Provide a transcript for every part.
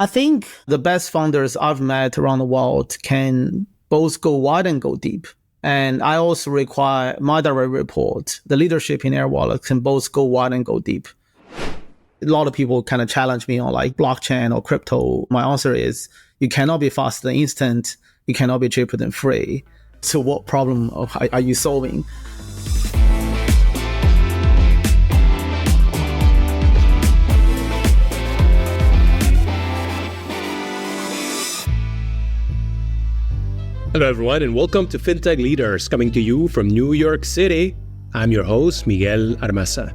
I think the best founders I've met around the world can both go wide and go deep. And I also require my direct report, the leadership in Airwallex, can both go wide and go deep. A lot of people kind of challenge me on like blockchain or crypto. My answer is you cannot be faster than instant. You cannot be cheaper than free. So what problem are you solving? Hello, everyone, and welcome to Fintech Leaders, coming to you from New York City. I'm your host, Miguel Armaza.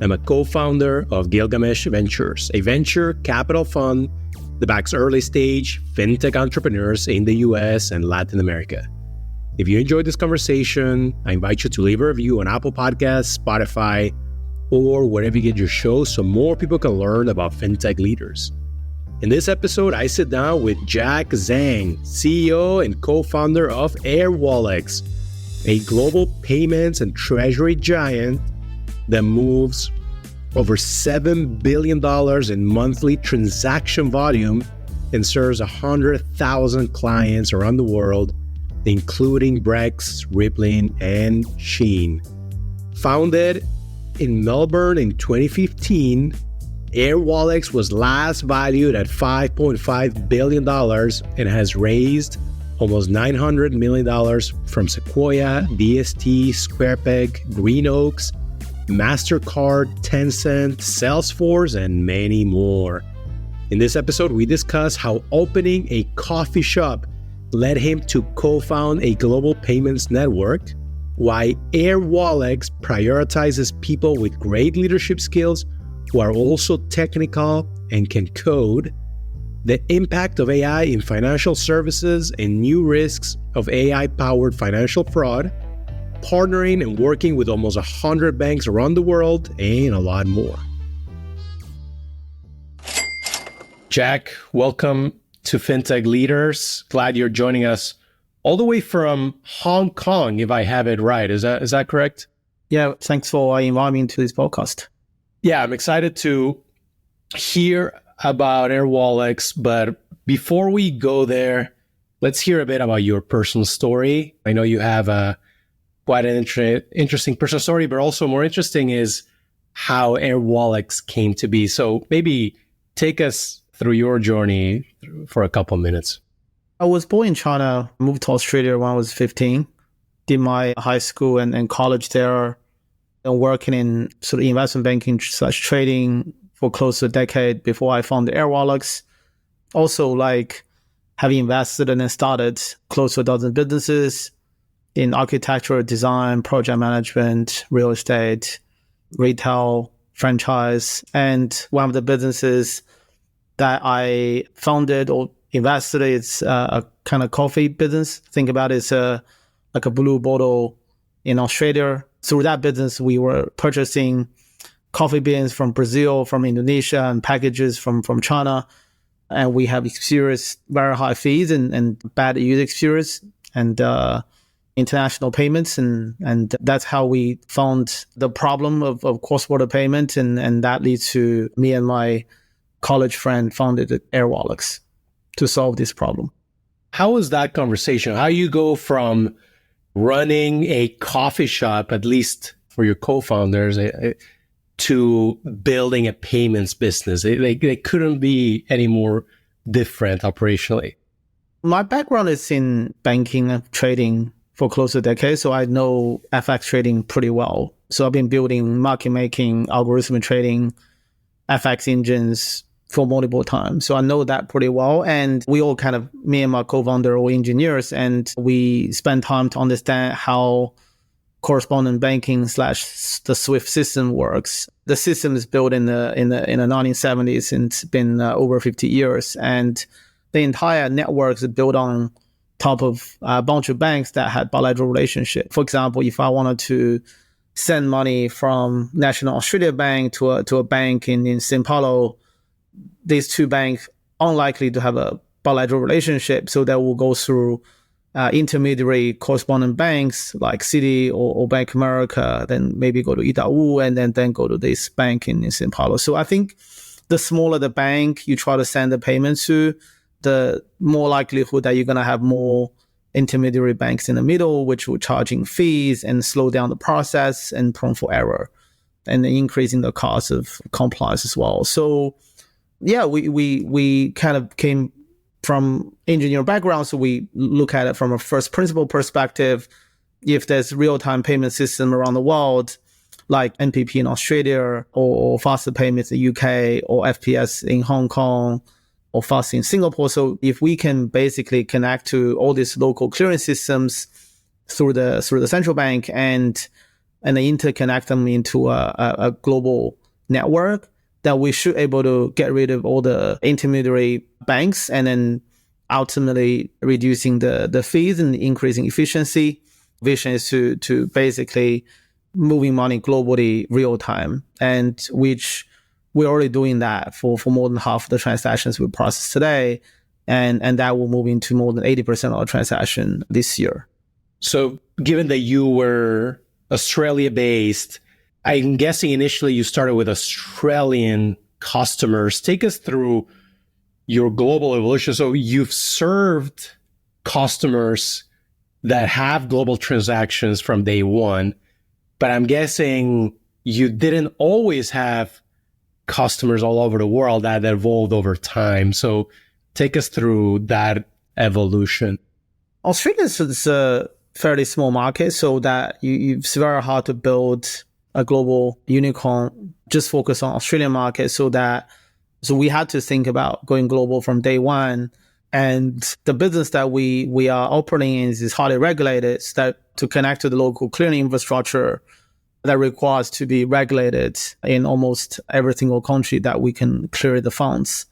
I'm a co-founder of Gilgamesh Ventures, a venture capital fund that backs early-stage fintech entrepreneurs in the US and Latin America. If you enjoyed this conversation, I invite you to leave a review on Apple Podcasts, Spotify, or wherever you get your shows so more people can learn about fintech leaders. In this episode, I sit down with Jack Zhang, CEO and co-founder of Airwallex, a global payments and treasury giant that moves over $7 billion in monthly transaction volume and serves 100,000 clients around the world, including Brex, Rippling, and SHEIN. Founded in Melbourne in 2015, Airwallex was last valued at $5.5 billion and has raised almost $900 million from Sequoia, DST, SquarePeg, Greenoaks, Mastercard, Tencent, Salesforce, and many more. In this episode, we discuss how opening a coffee shop led him to co-found a global payments network, why Airwallex prioritizes people with great leadership skills who are also technical and can code, the impact of AI in financial services and new risks of AI-powered financial fraud, partnering and working with almost 100 banks around the world, and a lot more. Jack, welcome to Fintech Leaders. Glad you're joining us all the way from Hong Kong, if I have it right. Is that correct? Yeah, thanks for inviting me to this podcast. Yeah, I'm excited to hear about Airwallex, but before we go there, let's hear a bit about your personal story. I know you have quite an interesting personal story, but also more interesting is how Airwallex came to be. So maybe take us through your journey for a couple of minutes. I was born in China, moved to Australia when I was 15, did my high school and college there, and working in sort of investment banking / trading for close to a decade before I founded Airwallex. Also, like having invested and then started close to a dozen businesses in architecture, design, project management, real estate, retail, franchise. And one of the businesses that I founded or invested in is a kind of coffee business. Think about it as like a blue bottle in Australia. Through that business, we were purchasing coffee beans from Brazil, from Indonesia, and packages from China. And we have experienced very high fees and bad user experience and international payments. And that's how we found the problem of cross-border payment. And that leads to me and my college friend founded Airwallex to solve this problem. How was that conversation? How you go from running a coffee shop, at least for your co-founders, to building a payments business? They couldn't be any more different operationally. My background is in banking and trading for close to a decade, so I know FX trading pretty well. So I've been building market making, algorithmic trading, FX engines for multiple times. So I know that pretty well. And we all kind of, me and my co-founder are all engineers, and we spend time to understand how correspondent banking / the SWIFT system works. The system is built in the 1970s and it's been over 50 years. And the entire network is built on top of a bunch of banks that had bilateral relationship. For example, if I wanted to send money from National Australia Bank to a bank in São Paulo, these two banks unlikely to have a bilateral relationship, so that will go through intermediary correspondent banks like Citi or Bank of America, then maybe go to Itaú, and then go to this bank in São Paulo. So I think the smaller the bank you try to send the payment to, the more likelihood that you're going to have more intermediary banks in the middle, which will charging fees and slow down the process and prone for error and increasing the cost of compliance as well. So yeah, we kind of came from engineering background. So we look at it from a first principle perspective. If there's real-time payment system around the world, like NPP in Australia or faster payments in the UK or FPS in Hong Kong or fast in Singapore. So if we can basically connect to all these local clearing systems through the central bank and interconnect them into a global network, that we should be able to get rid of all the intermediary banks and then ultimately reducing the fees and increasing efficiency. Vision is to basically moving money globally real time, and which we're already doing that for more than half of the transactions we process today. And that will move into more than 80% of the transaction this year. So given that you were Australia-based, I'm guessing initially you started with Australian customers. Take us through your global evolution. So you've served customers that have global transactions from day one, but I'm guessing you didn't always have customers all over the world. That evolved over time. So take us through that evolution. Australia is a fairly small market, so that it's very hard to build a global unicorn just focus on Australian market. So we had to think about going global from day one. And the business that we are operating in is highly regulated, so that to connect to the local clearing infrastructure that requires to be regulated in almost every single country that we can clear the funds.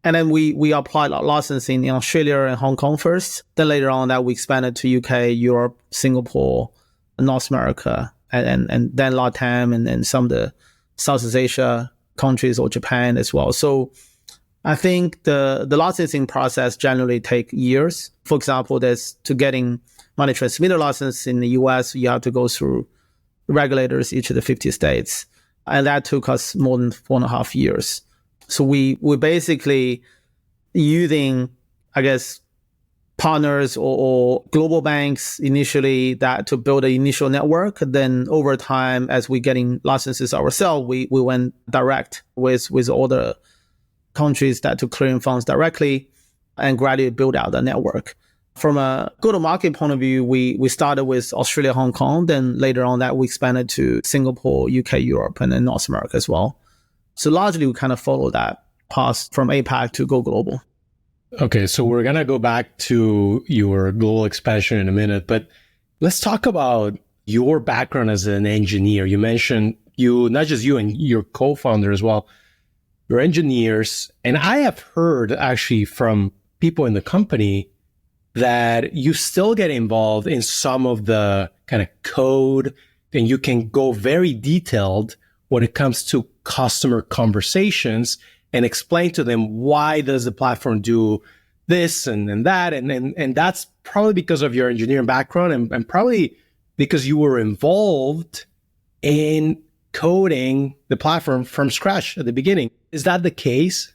And then we applied licensing in Australia and Hong Kong first. Then later on that we expanded to UK, Europe, Singapore, North America, and then Latam, and then some of the Southeast Asia countries or Japan as well. So I think the licensing process generally take years. For example, to getting money transmitter license in the US, you have to go through regulators each of the 50 states. And that took us more than 4.5 years. So we basically using, I guess, partners or global banks initially that to build an initial network. Then over time, as we getting licenses ourselves, we went direct with all the countries that to clearing funds directly and gradually build out the network. From a go-to-market point of view, we started with Australia, Hong Kong. Then later on that we expanded to Singapore, UK, Europe, and then North America as well. So largely we kind of follow that path from APAC to go global. Okay, so we're going to go back to your global expansion in a minute, but let's talk about your background as an engineer. You mentioned not just you and your co-founder as well, you're engineers. And I have heard actually from people in the company that you still get involved in some of the kind of code, and you can go very detailed when it comes to customer conversations and explain to them why does the platform do this and that. And that's probably because of your engineering background and probably because you were involved in coding the platform from scratch at the beginning. Is that the case?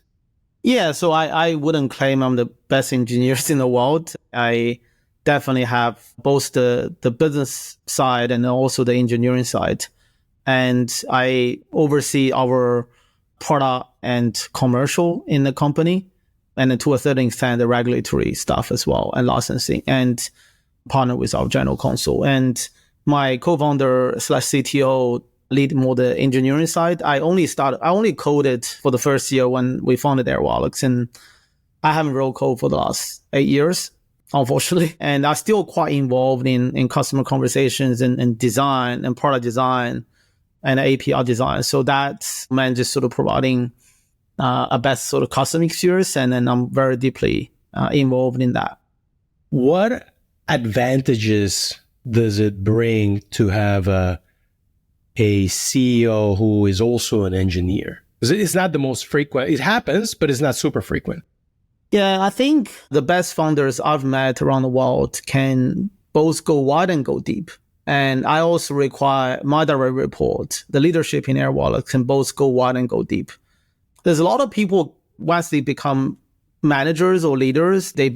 Yeah, so I wouldn't claim I'm the best engineers in the world. I definitely have both the business side and also the engineering side. And I oversee our product and commercial in the company, and then to a certain extent, the regulatory stuff as well, and licensing, and partner with our general counsel. And my co-founder / CTO lead more the engineering side. I only coded for the first year when we founded Airwallex, and I haven't wrote code for the last 8 years, unfortunately. And I'm still quite involved in customer conversations and design and product design and API design. So that's meant just sort of providing a best sort of customer experience. And then I'm very deeply involved in that. What advantages does it bring to have a CEO who is also an engineer? It's not the most frequent. It happens, but it's not super frequent. Yeah, I think the best founders I've met around the world can both go wide and go deep. And I also require my direct report, the leadership in Airwallex, can both go wide and go deep. There's a lot of people, once they become managers or leaders, they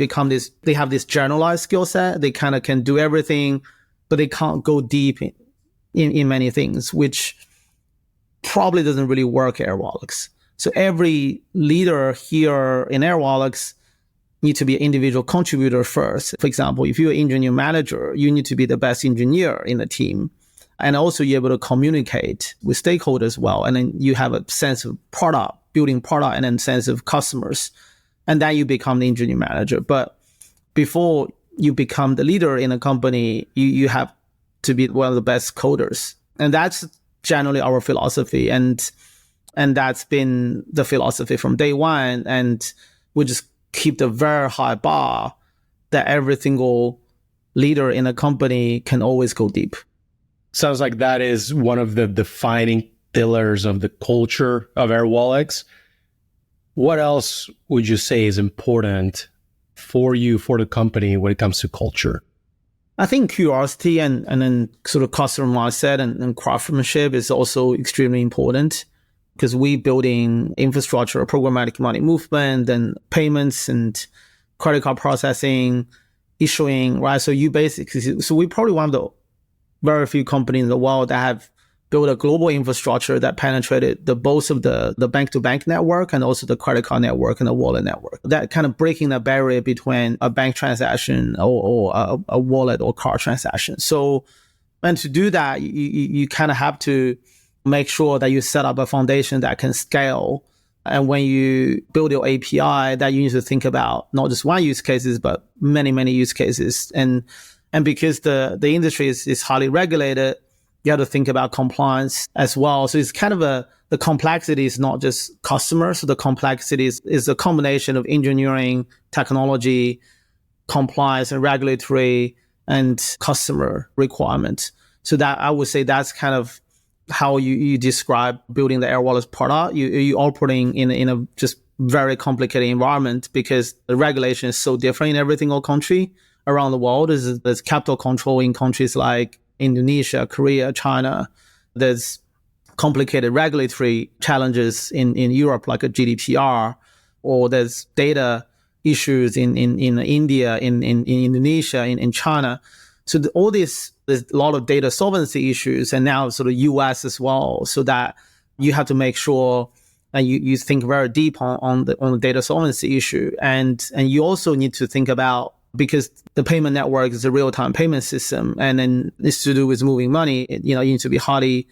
have this generalized skill set. They kind of can do everything, but they can't go deep in many things, which probably doesn't really work at Airwallex. So every leader here in Airwallex need to be an individual contributor first. For example, if you're an engineer manager, you need to be the best engineer in the team. And also you're able to communicate with stakeholders well. And then you have a sense of building product, and then sense of customers. And then you become the engineer manager. But before you become the leader in a company, you have to be one of the best coders. And that's generally our philosophy. And that's been the philosophy from day one. And we just keep the very high bar that every single leader in a company can always go deep. Sounds like that is one of the defining pillars of the culture of Airwallex. What else would you say is important for you, for the company, when it comes to culture? I think curiosity and then sort of customer mindset and craftsmanship is also extremely important, because we building infrastructure, programmatic money movement, and payments and credit card processing, issuing, right? So we probably one of the very few companies in the world that have built a global infrastructure that penetrated both of the bank-to-bank network and also the credit card network and the wallet network. That kind of breaking the barrier between a bank transaction or a wallet or card transaction. So, and to do that, you kind of have to make sure that you set up a foundation that can scale. And when you build your API, that you need to think about not just one use cases, but many, many use cases. And because the industry is highly regulated, you have to think about compliance as well. So it's kind of the complexity is not just customers. So the complexity is a combination of engineering, technology, compliance, and regulatory and customer requirements. So that I would say that's kind of how you describe building the Airwallex product. You're operating in a just very complicated environment, because the regulation is so different in every single country around the world. There's capital control in countries like Indonesia, Korea, China. There's complicated regulatory challenges in Europe, like a GDPR, or there's data issues in India, in Indonesia, in China. So all this, there's a lot of data sovereignty issues, and now sort of US as well. So that you have to make sure and you think very deep on the data sovereignty issue. And you also need to think about, because the payment network is a real-time payment system, and then it's to do with moving money, you need to be highly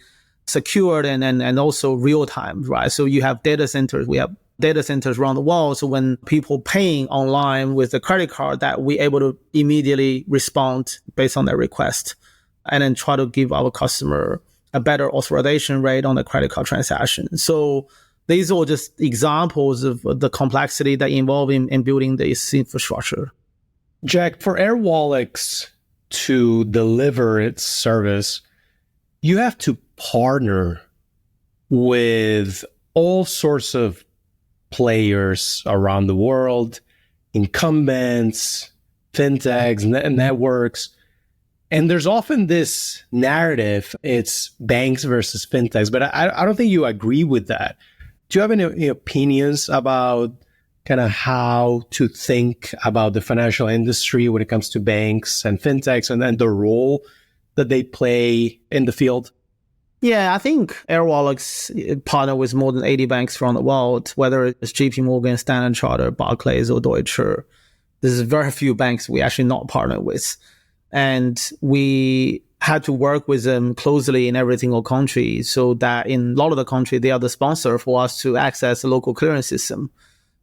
secured and also real-time, right? So you have data centers. We have data centers around the world. So when people paying online with a credit card, that we're able to immediately respond based on their request, and then try to give our customer a better authorization rate on the credit card transaction. So these are just examples of the complexity that involve in building this infrastructure. Jack, for Airwallex to deliver its service, you have to partner with all sorts of players around the world, incumbents, fintechs, networks. And there's often this narrative, it's banks versus fintechs, but I don't think you agree with that. Do you have any opinions about kind of how to think about the financial industry when it comes to banks and fintechs, and then the role that they play in the field? Yeah, I think Airwallex partner with more than 80 banks around the world, whether it's JP Morgan, Standard Chartered, Barclays, or Deutsche. There's very few banks we actually not partner with. And we had to work with them closely in every single country, so that in a lot of the country, they are the sponsor for us to access the local clearance system.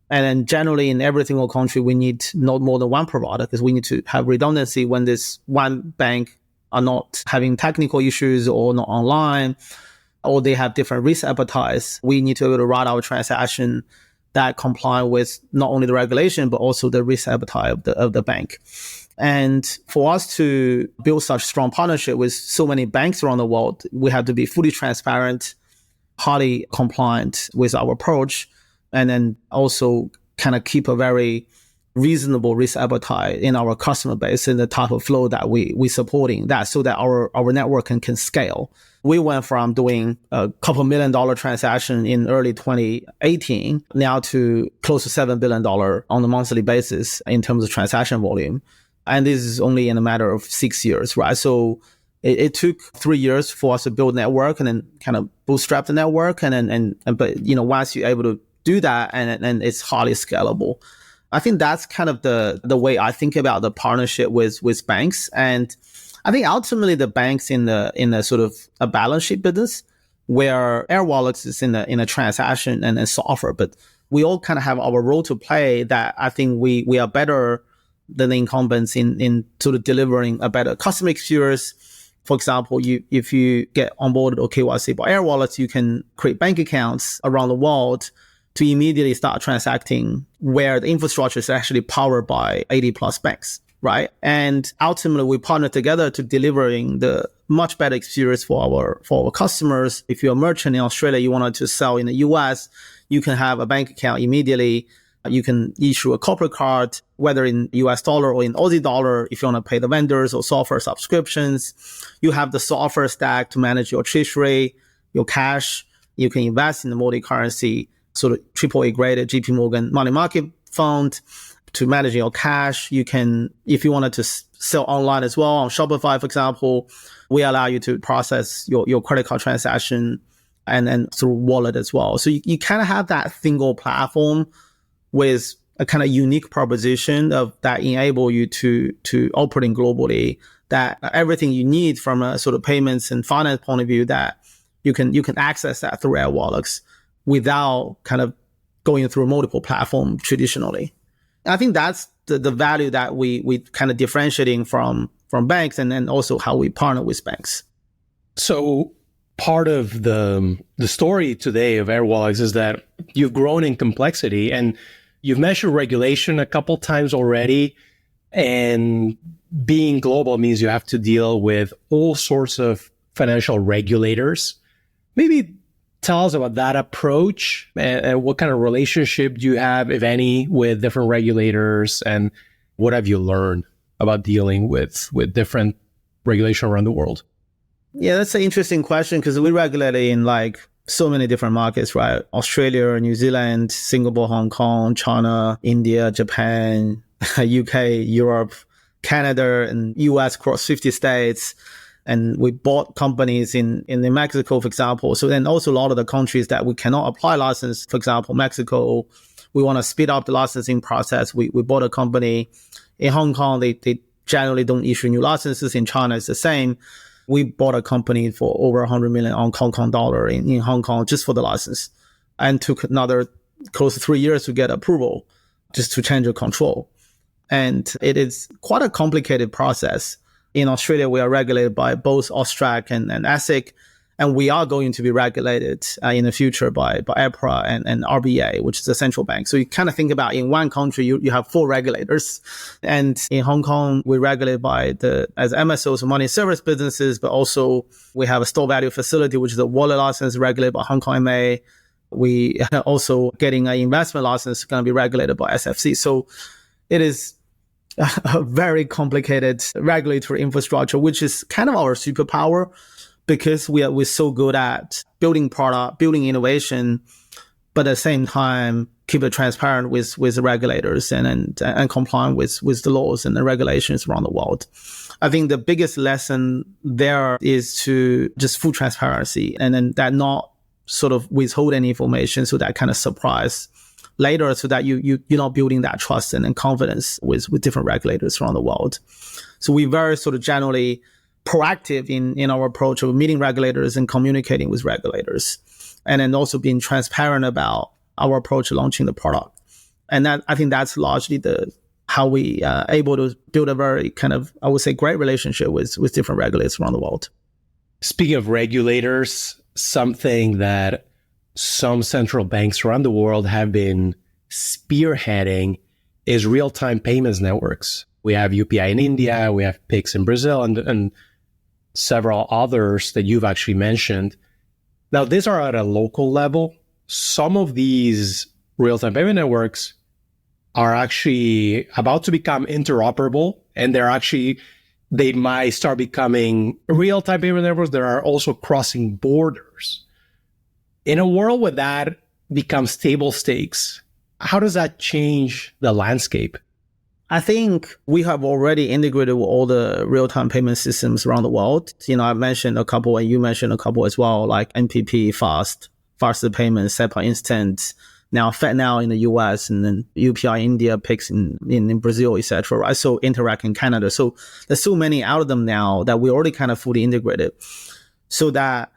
And then generally in every single country, we need not more than one provider, because we need to have redundancy when this one bank are not having technical issues or not online, or they have different risk appetites. We need to be able to route our transaction that comply with not only the regulation, but also the risk appetite of the bank. And for us to build such strong partnership with so many banks around the world, we have to be fully transparent, highly compliant with our approach, and then also kind of keep a very reasonable risk appetite in our customer base and the type of flow that we supporting that so that our network can scale. We went from doing a couple $1 million transaction in early 2018 now to close to $7 billion on a monthly basis in terms of transaction volume. And this is only in a matter of 6 years, right? So it took 3 years for us to build network and then kind of bootstrap the network. But once you're able to do that and it's highly scalable. I think that's kind of the way I think about the partnership with banks. And I think ultimately the banks in the sort of a balance sheet business where Airwallex is in a transaction and software, but we all kind of have our role to play that I think we are better than the incumbents in sort of delivering a better customer experience. For example, if you get onboarded or KYC by Airwallex, you can create bank accounts around the world to immediately start transacting where the infrastructure is actually powered by 80 plus banks, right? And ultimately we partner together to delivering the much better experience for our customers. If you're a merchant in Australia, you wanted to sell in the US, you can have a bank account immediately. You can issue a corporate card, whether in US dollar or in Aussie dollar, if you want to pay the vendors or software subscriptions. You have the software stack to manage your treasury, your cash. You can invest in the multi-currency sort of AAA graded JP Morgan money market fund to manage your cash. You can, if you wanted to sell online as well on Shopify, for example, we allow you to process your credit card transaction and through wallet as well. So you kind of have that single platform with a kind of unique proposition of that enable you to operating globally, that everything you need from a sort of payments and finance point of view, that you can access that through Airwallex without kind of going through multiple platforms traditionally. I think that's the value that we kind of differentiating from banks and then also how we partner with banks. So part of the story today of Airwallex is that you've grown in complexity and you've measured regulation a couple times already. And being global means you have to deal with all sorts of financial regulators. Maybe tell us about that approach and what kind of relationship do you have, if any, with different regulators, and what have you learned about dealing with different regulation around the world? Yeah, that's an interesting question because we regulate in like so many different markets, right? Australia, New Zealand, Singapore, Hong Kong, China, India, Japan, UK, Europe, Canada, and US across 50 states. And we bought companies in Mexico, for example. So then also a lot of the countries that we cannot apply license, for example, Mexico, we want to speed up the licensing process. We bought a company in Hong Kong. They generally don't issue new licenses. In China, it's the same. We bought a company for over 100 million on Hong Kong dollar in Hong Kong just for the license, and took another close to 3 years to get approval just to change the control. And it is quite a complicated process. In Australia, we are regulated by both AUSTRAC and ASIC, and we are going to be regulated in the future by APRA and RBA, which is the central bank. So you kind of think about in one country, you have 4 regulators. And in Hong Kong, we're regulated by as MSOs, so money service businesses, but also we have a store value facility, which is a wallet license regulated by Hong Kong MA. We are also getting an investment license going to be regulated by SFC. So it is a very complicated regulatory infrastructure, which is kind of our superpower because we're so good at building product, building innovation, but at the same time, keep it transparent with the regulators and complying with the laws and the regulations around the world. I think the biggest lesson there is to just full transparency and then that not sort of withhold any information so that kind of surprise later so that you're not building that trust and confidence with different regulators around the world. So we're very sort of generally proactive in our approach of meeting regulators and communicating with regulators, and then also being transparent about our approach to launching the product. And that I think that's largely how we are able to build a very kind of, I would say, great relationship with different regulators around the world. Speaking of regulators, something that some central banks around the world have been spearheading is real-time payments networks. We have UPI in India, we have Pix in Brazil, and several others that you've actually mentioned. Now, these are at a local level. Some of these real-time payment networks are actually about to become interoperable, and they might start becoming real-time payment networks that are also crossing borders. In a world where that becomes table stakes, how does that change the landscape? I think we have already integrated with all the real-time payment systems around the world. I mentioned a couple and you mentioned a couple as well, like NPP, faster payments, SEPA Instant, now FedNow in the US, and then UPI India, Pix in Brazil, etc. Right? So Interact in Canada. So there's so many out of them now that we already kind of fully integrated. So that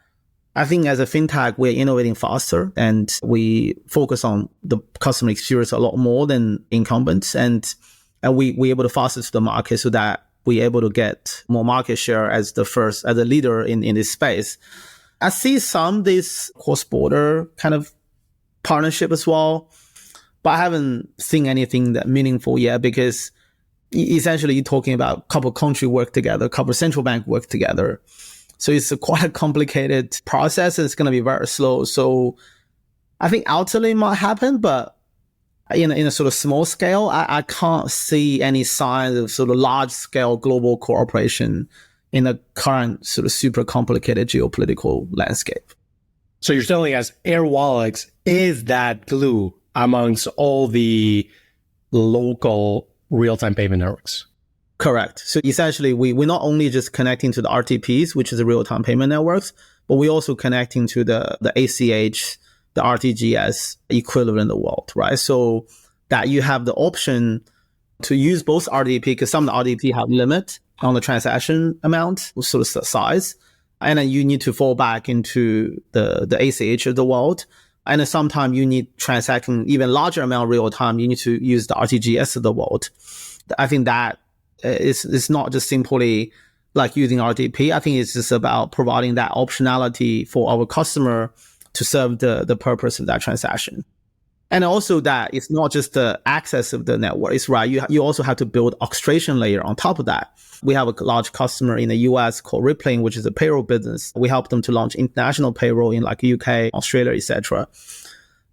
I think as a fintech, we're innovating faster and we focus on the customer experience a lot more than incumbents. And we're able to faster to the market so that we're able to get more market share as a leader in this space. I see this cross-border kind of partnership as well, but I haven't seen anything that meaningful yet because essentially you're talking about a couple of countries work together, a couple of central bank work together. So it's quite a complicated process and it's going to be very slow. So I think ultimately it might happen, but in a sort of small scale, I can't see any signs of sort of large scale global cooperation in the current sort of super complicated geopolitical landscape. So you're telling us Airwallex is that glue amongst all the local real-time payment networks? Correct. So essentially, we're not only just connecting to the RTPs, which is the real-time payment networks, but we're also connecting to the ACH, the RTGS equivalent in the world, right? So that you have the option to use both RTP, because some of the RTP have limit on the transaction amount, sort of size. And then you need to fall back into the ACH of the world. And then sometimes you need transacting even larger amount real time. You need to use the RTGS of the world. I think that it's not just simply like using RTP. I think it's just about providing that optionality for our customer to serve the purpose of that transaction. And also that it's not just the access of the network. It's right. You also have to build orchestration layer on top of that. We have a large customer in the US called Rippling, which is a payroll business. We help them to launch international payroll in like UK, Australia, etc.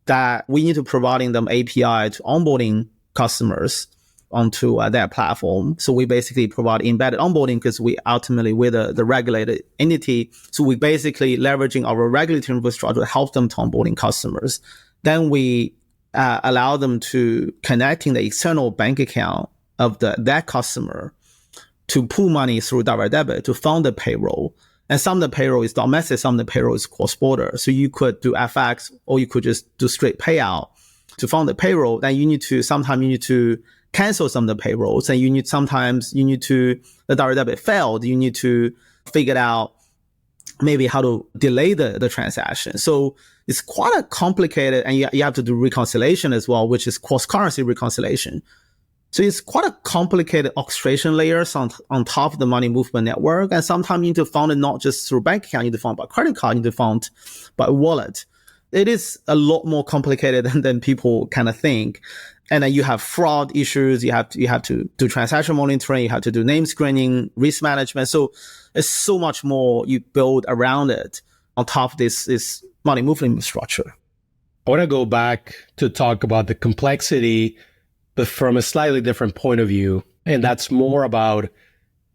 That we need to providing them API to onboarding customers onto their platform. So we basically provide embedded onboarding because we're the regulated entity. So we basically leveraging our regulatory infrastructure to help them to onboarding customers. Then we allow them to connecting the external bank account of that customer to pull money through direct debit to fund the payroll. And some of the payroll is domestic, some of the payroll is cross-border. So you could do FX or you could just do straight payout to fund the payroll. Then sometimes you need to cancel some of the payrolls, and the direct debit failed. You need to figure out maybe how to delay the transaction. So it's quite a complicated, and you have to do reconciliation as well, which is cross-currency reconciliation. So it's quite a complicated orchestration layers on top of the money movement network. And sometimes you need to fund it not just through bank account, you need to fund by credit card, you need to fund by wallet. It is a lot more complicated than people kind of think. And then you have fraud issues. You have to do transaction monitoring. You have to do name screening, risk management. So there's so much more you build around it on top of this money movement infrastructure. I want to go back to talk about the complexity, but from a slightly different point of view. And that's more about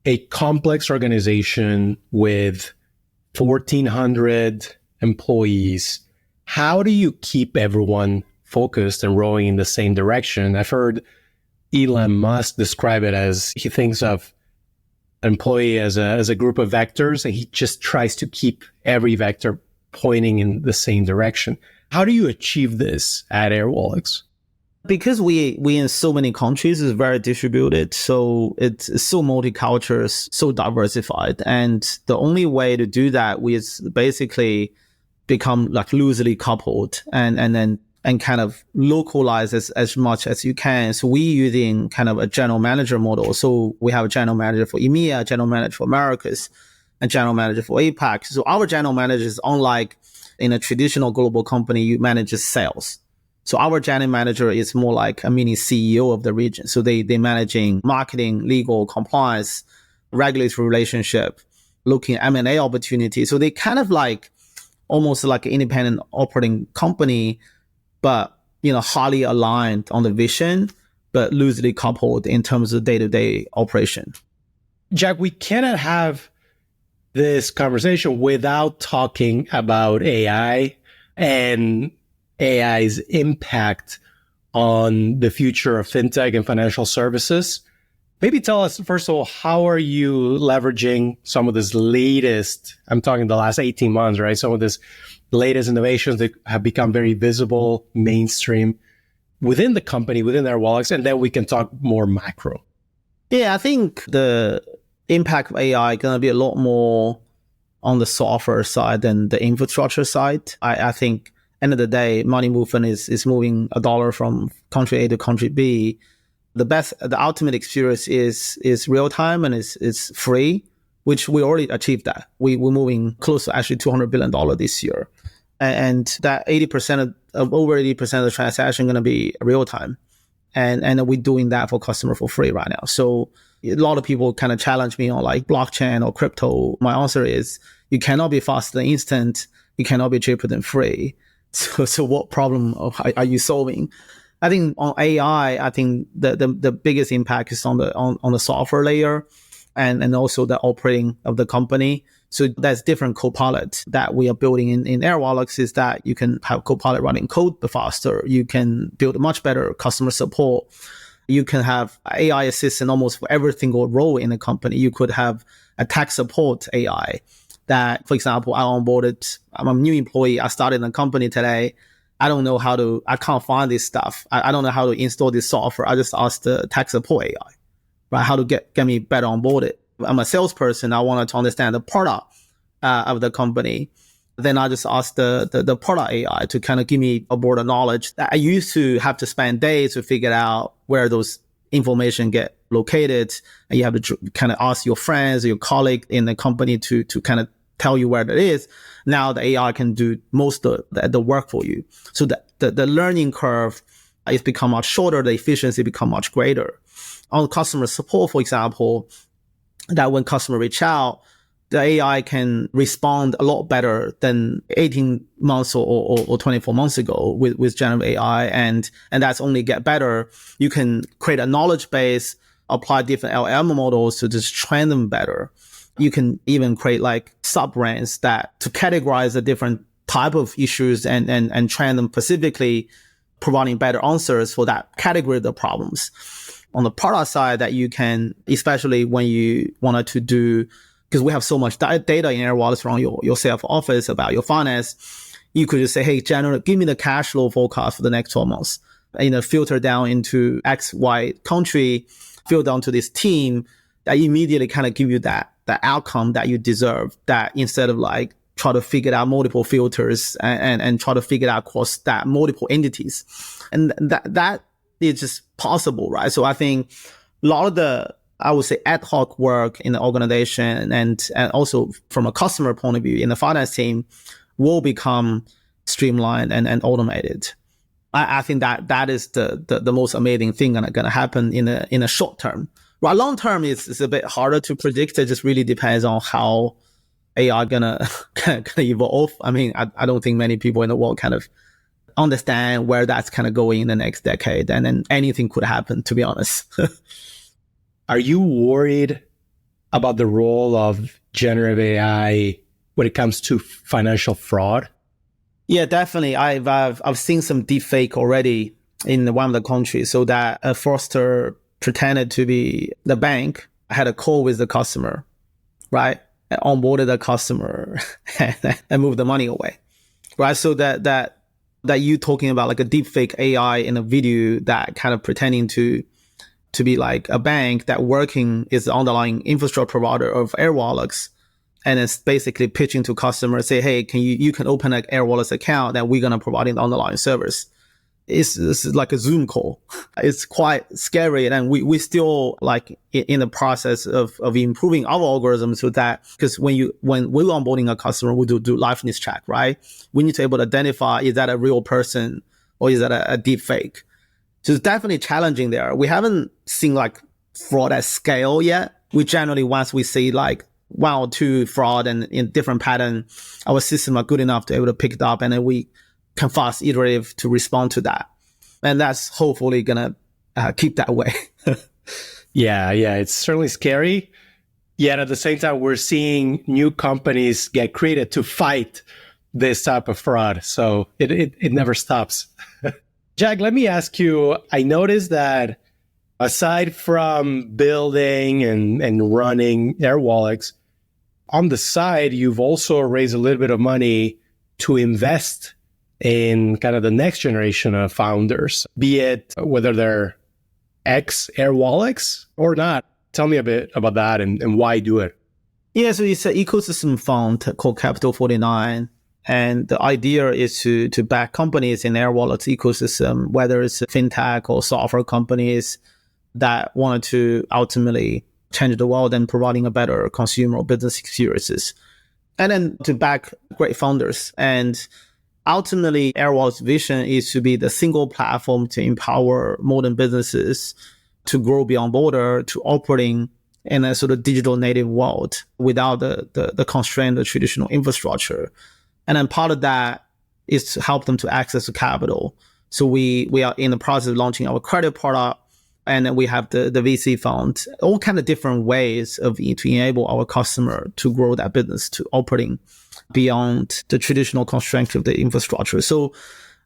a complex organization with 1,400 employees. How do you keep everyone focused and rowing in the same direction? I've heard Elon Musk describe it as he thinks of an employee as a group of vectors, and he just tries to keep every vector pointing in the same direction. How do you achieve this at Airwallex? Because we in so many countries, is very distributed, so it's so multicultural, so diversified, and the only way to do that is basically become like loosely coupled and kind of localize as much as you can. So we using kind of a general manager model. So we have a general manager for EMEA, general manager for Americas, and general manager for APAC. So our general manager is unlike in a traditional global company, you manage sales. So our general manager is more like a mini CEO of the region. So they managing marketing, legal, compliance, regulatory relationship, looking at M&A opportunities. So they kind of like almost like an independent operating company, but highly aligned on the vision but loosely coupled in terms of day-to-day operation. Jack, we cannot have this conversation without talking about AI and AI's impact on the future of fintech and financial services. Maybe tell us, first of all, how are you leveraging some of this latest, I'm talking the last 18 months, right? Some of this latest innovations that have become very visible, mainstream within the company, within Airwallex, and then we can talk more macro. Yeah, I think the impact of AI is going to be a lot more on the software side than the infrastructure side. I think end of the day, money movement is moving a dollar from country A to country B. The ultimate experience is real time and is free, which we already achieved that. We're moving close to actually $200 billion this year. And that over 80% of the transaction going to be real time. And we're doing that for customer for free right now. So a lot of people kind of challenge me on like blockchain or crypto. My answer is you cannot be faster than instant. You cannot be cheaper than free. So what problem are you solving? I think on AI, I think the biggest impact is on the software layer and also the operating of the company. So there's different Copilot that we are building in Airwallex is that you can have Copilot running code faster. You can build much better customer support. You can have AI assistant almost for every single role in the company. You could have a tech support AI that, for example, I'm a new employee. I started in a company today. I can't find this stuff. I don't know how to install this software. I just asked the tech support AI, right? How to get me better onboarded. I'm a salesperson. I wanted to understand the product of the company. Then I just asked the product AI to kind of give me a board of knowledge that I used to have to spend days to figure out where those information get located. And you have to kind of ask your friends or your colleague in the company to kind of tell you where that is. Now the AI can do most of the work for you. So the learning curve is become much shorter. The efficiency become much greater. On customer support, for example, that when customer reach out, the AI can respond a lot better than 18 months or 24 months ago with generative AI. And that's only get better. You can create a knowledge base, apply different LLM models to just train them better. You can even create like sub-brands to categorize the different type of issues and train them specifically, providing better answers for that category of the problems. On the product side that you can, especially when you wanted to do, because we have so much data in Airwallex from your sales office about your finance, you could just say, hey, give me the cash flow forecast for the next 12 months. Filter down into X, Y country, filter down to this team that immediately kind of give you the outcome that you deserve, that instead of like try to figure out multiple filters and try to figure out across that multiple entities. And that is just possible, right? So I think a lot of the, I would say, ad hoc work in the organization and also from a customer point of view in the finance team will become streamlined and automated. I think that is the most amazing thing going to happen in a short term. Right, long term is a bit harder to predict. It just really depends on how AI gonna evolve. I mean, I don't think many people in the world kind of understand where that's kind of going in the next decade, and then anything could happen, to be honest. Are you worried about the role of generative AI when it comes to financial fraud? Yeah, definitely. I've seen some deepfake already in one of the countries. So that a fraudster pretended to be the bank. I had a call with the customer, right? I onboarded the customer and moved the money away, right? So that you talking about like a deepfake AI in a video that kind of pretending to be like a bank that working is the underlying infrastructure provider of Airwallex, and it's basically pitching to customers, say, hey, you can open an Airwallex account that we're gonna provide the underlying service. It's like a Zoom call. It's quite scary. And we still like in the process of improving our algorithms so that, because when we're onboarding a customer, we do liveness check, right? We need to be able to identify, is that a real person or is that a deep fake? So it's definitely challenging there. We haven't seen like fraud at scale yet. We generally, once we see like one or two fraud and in different pattern, our system are good enough to be able to pick it up, and then we can fast iterative to respond to that. And that's hopefully going to keep that way. Yeah, it's certainly scary. Yet at the same time, we're seeing new companies get created to fight this type of fraud. So it never stops. Jack, let me ask you, I noticed that aside from building and running Airwallex, on the side, you've also raised a little bit of money to invest in kind of the next generation of founders, be it whether they're ex-Airwallex or not. Tell me a bit about that and why do it. Yeah, so it's an ecosystem fund called Capital 49. And the idea is to back companies in Airwallex ecosystem, whether it's fintech or software companies that wanted to ultimately change the world and providing a better consumer or business experiences. And then to back great founders. And ultimately, Airwallex's vision is to be the single platform to empower modern businesses to grow beyond border, to operating in a sort of digital native world without the constraint of traditional infrastructure. And then part of that is to help them to access to capital. So we are in the process of launching our credit product, and then we have the VC fund, all kind of different ways to enable our customer to grow that business to operating beyond the traditional constraints of the infrastructure. So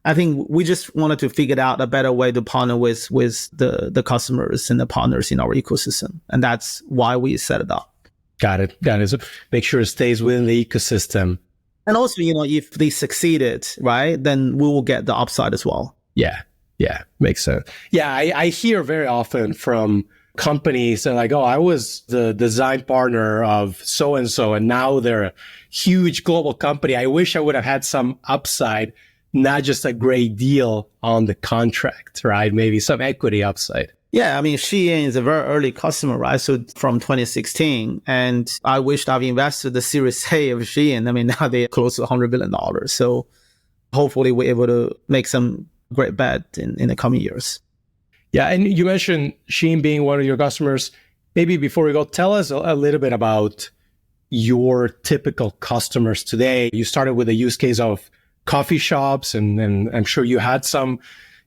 I think we just wanted to figure out a better way to partner with the customers and the partners in our ecosystem. And that's why we set it up. Got it. So make sure it stays within the ecosystem. And also, if they succeeded, right, then we will get the upside as well. Yeah, makes sense. Yeah, I hear very often from companies that are like, oh, I was the design partner of so-and-so, and now they're a huge global company. I wish I would have had some upside, not just a great deal on the contract, right? Maybe some equity upside. Yeah, I mean, SHEIN is a very early customer, right? So from 2016, and I wished I've invested the Series A of SHEIN. I mean, now they're close to $100 billion. So hopefully we're able to make some great bet in the coming years. Yeah, and you mentioned SHEIN being one of your customers. Maybe before we go, tell us a little bit about your typical customers today. You started with a use case of coffee shops, and I'm sure you had some,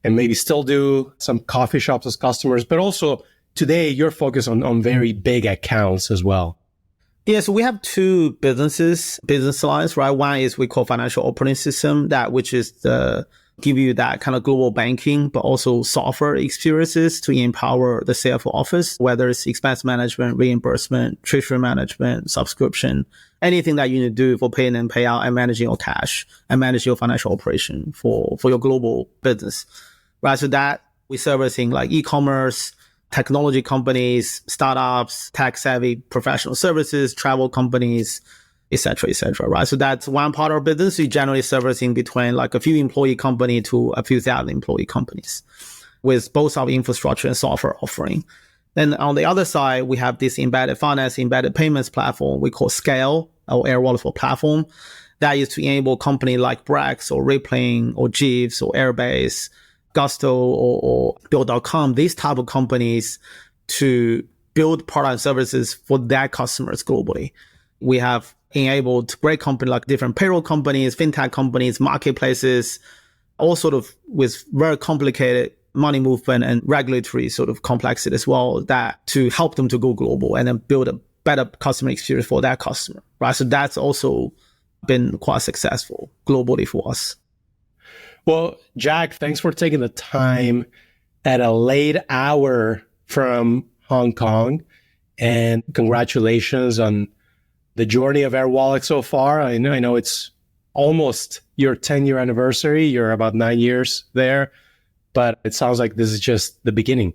and maybe still do, some coffee shops as customers, but also today you're focused on very big accounts as well. Yeah, so we have two business lines, right? One is we call financial operating system, which is give you that kind of global banking, but also software experiences to empower the CFO office, whether it's expense management, reimbursement, treasury management, subscription, anything that you need to do for paying and payout and managing your cash and manage your financial operation for your global business, right? So that we're servicing like e-commerce, technology companies, startups, tech-savvy professional services, travel companies, et cetera, right? So that's one part of our business. We generally servicing between like a few employee company to a few thousand employee companies with both our infrastructure and software offering. Then on the other side, we have this embedded finance, embedded payments platform we call Scale, our Airwallex for platform. That is to enable company like Brex or Replaying or Jeeves or Airbase, Gusto or Build.com, these type of companies to build product and services for their customers globally. We have enabled great companies like different payroll companies, fintech companies, marketplaces, all sort of with very complicated money movement and regulatory sort of complexity as well, that to help them to go global and then build a better customer experience for their customer, right? So that's also been quite successful globally for us. Well, Jack, thanks for taking the time at a late hour from Hong Kong, and congratulations on the journey of Airwallex so far. I know it's almost your 10-year anniversary. You're about 9 years there, but it sounds like this is just the beginning.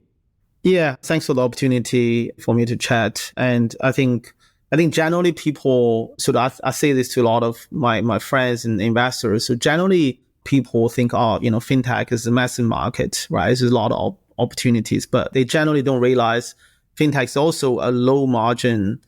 Yeah, thanks for the opportunity for me to chat. And I think generally people, so I say this to a lot of my friends and investors. So generally people think, fintech is a massive market, right? There's a lot of opportunities, but they generally don't realize fintech is also a low margin,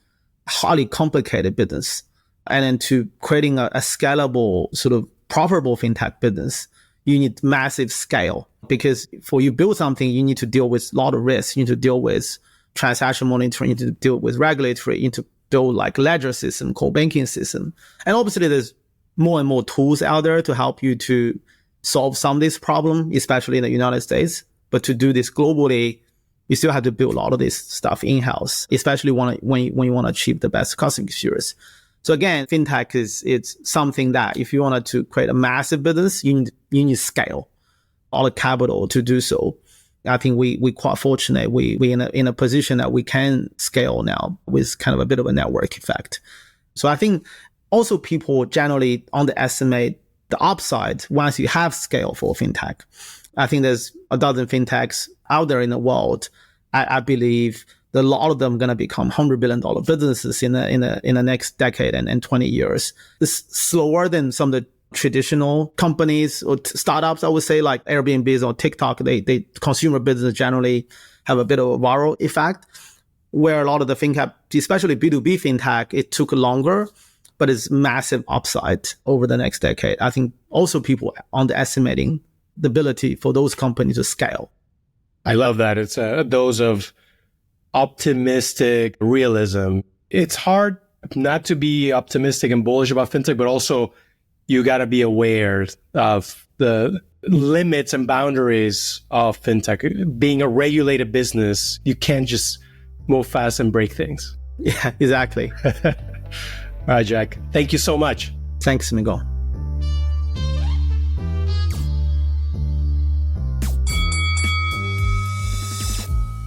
highly complicated business. And then to creating a scalable, sort of profitable fintech business, you need massive scale, because for you build something, you need to deal with a lot of risks. You need to deal with transaction monitoring, you need to deal with regulatory, you need to build like ledger system, core banking system. And obviously there's more and more tools out there to help you to solve some of these problems, especially in the United States. But to do this globally, you still have to build a lot of this stuff in-house, especially when you want to achieve the best customer experience. So again, fintech it's something that if you wanted to create a massive business, you need scale, all the capital to do so. I think we quite fortunate. We in a position that we can scale now with kind of a bit of a network effect. So I think also people generally underestimate the upside once you have scale for fintech. I think there's a dozen fintechs out there in the world. I believe that a lot of them are going to become $100 billion businesses in the next decade and 20 years. It's slower than some of the traditional companies or startups, I would say, like Airbnb or TikTok. They consumer business generally have a bit of a viral effect, where a lot of the fintech, especially B2B fintech, it took longer, but it's massive upside over the next decade. I think also people underestimating the ability for those companies to scale. I love that. It's a dose of optimistic realism. It's hard not to be optimistic and bullish about fintech, but also you got to be aware of the limits and boundaries of fintech. Being a regulated business, you can't just move fast and break things. Yeah, exactly. All right, Jack. Thank you so much. Thanks, Miguel.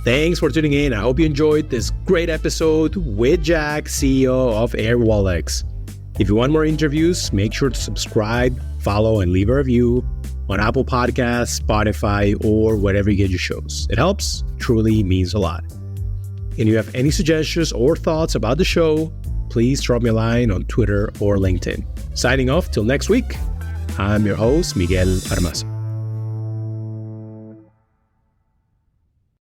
Thanks for tuning in. I hope you enjoyed this great episode with Jack, CEO of Airwallex. If you want more interviews, make sure to subscribe, follow, and leave a review on Apple Podcasts, Spotify, or wherever you get your shows. It helps, truly means a lot. And if you have any suggestions or thoughts about the show, please drop me a line on Twitter or LinkedIn. Signing off till next week, I'm your host, Miguel Armaza.